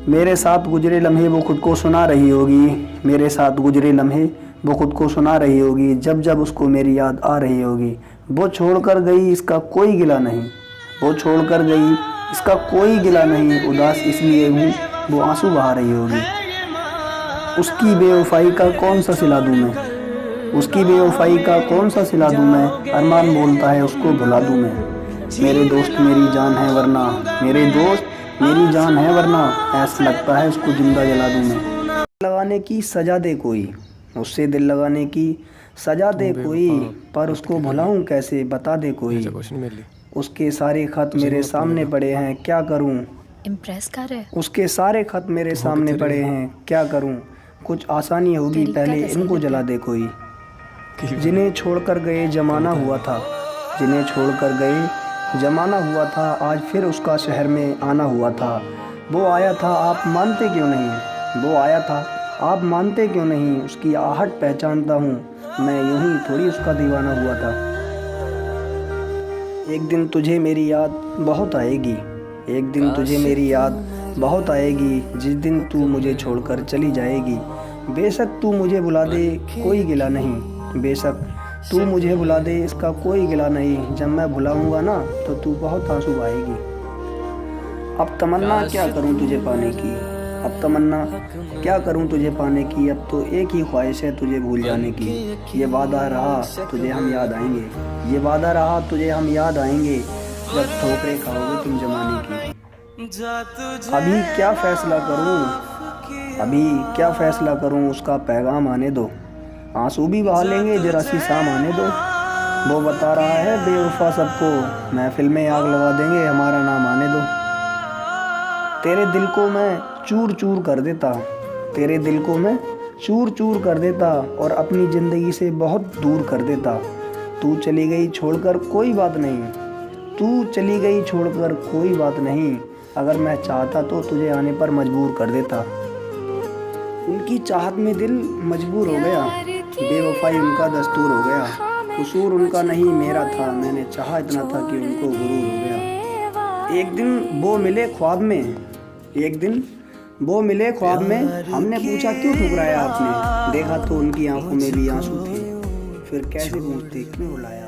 मेरे साथ गुजरे लम्हे वो खुद को सुना रही होगी, मेरे साथ गुजरे लम्हे वो खुद को सुना रही होगी, जब जब उसको मेरी याद आ रही होगी। वो छोड़कर गई इसका कोई गिला नहीं, वो छोड़कर गई इसका कोई गिला नहीं, उदास इसलिए हूँ वो आंसू बहा रही होगी। उसकी बेवफाई का कौन सा सिला दूँ मैं, उसकी बेवफाई का कौन सा सिला दूँ मैं, अरमान बोलता है उसको भुला दूँ मैं। मेरे दोस्त मेरी जान है वरना, मेरे दोस्त मेरी जान है वरना, ऐसा लगता है उसको जिंदा जला दूँ मैं। लगाने की सजा दे कोई, उससे दिल लगाने की सजा दे कोई, पर उसको भुलाऊं कैसे बता दे कोई। उसके सारे खत मेरे सामने पड़े हैं क्या करूं, इम्प्रेस कर रहे, उसके सारे खत मेरे सामने पड़े हैं क्या करूं। कुछ आसानी होगी पहले इनको जला दे कोई। जिन्हें छोड़कर गए जमाना हुआ था, जिन्हें छोड़कर गए जमाना हुआ था, आज फिर उसका शहर में आना हुआ था। वो आया था आप मानते क्यों नहीं, वो आया था आप मानते क्यों नहीं, उसकी आहट पहचानता हूँ मैं, यूं ही थोड़ी उसका दीवाना हुआ था। एक दिन तुझे मेरी याद बहुत आएगी, एक दिन तुझे मेरी याद बहुत आएगी, जिस दिन तू मुझे छोड़कर चली जाएगी। बेशक तू मुझे बुला दे कोई गिला नहीं, बेशक तू मुझे बुला दे इसका कोई गिला नहीं, जब मैं भुलाऊंगा ना तो तू बहुत आंसू बहाएगी। अब तमन्ना क्या करूं तुझे पाने की, अब तमन्ना क्या करूं तुझे पाने की, अब तो एक ही ख्वाहिश है तुझे भूल जाने की। ये वादा रहा तुझे हम याद आएंगे, ये वादा रहा तुझे हम याद आएंगे, जब ठोकरें खाओगे तुम जमाने की। अभी क्या फैसला करूं, अभी क्या फैसला करूं, उसका पैगाम आने दो, आंसू भी बहा लेंगे जरा सी शाम आने दो। वो बता रहा है बेवफा सबको, महफिल में आग लगा देंगे हमारा नाम आने दो। तेरे दिल को मैं चूर चूर कर देता, तेरे दिल को मैं चूर चूर कर देता, और अपनी ज़िंदगी से बहुत दूर कर देता। तू चली गई छोड़कर कोई बात नहीं, तू चली गई छोड़कर कोई बात नहीं, अगर मैं चाहता तो तुझे आने पर मजबूर कर देता। उनकी चाहत में दिल मजबूर हो गया, बेवफाई उनका दस्तूर हो गया, कसूर उनका नहीं मेरा था, मैंने चाहा इतना था कि उनको गुरूर हो गया। एक दिन वो मिले ख्वाब में, एक दिन वो मिले ख्वाब में, हमने पूछा क्यों ठुकराया आपने, देखा तो उनकी आंखों में भी आंसू थे, फिर कैसे पूछते क्यों रुलाया।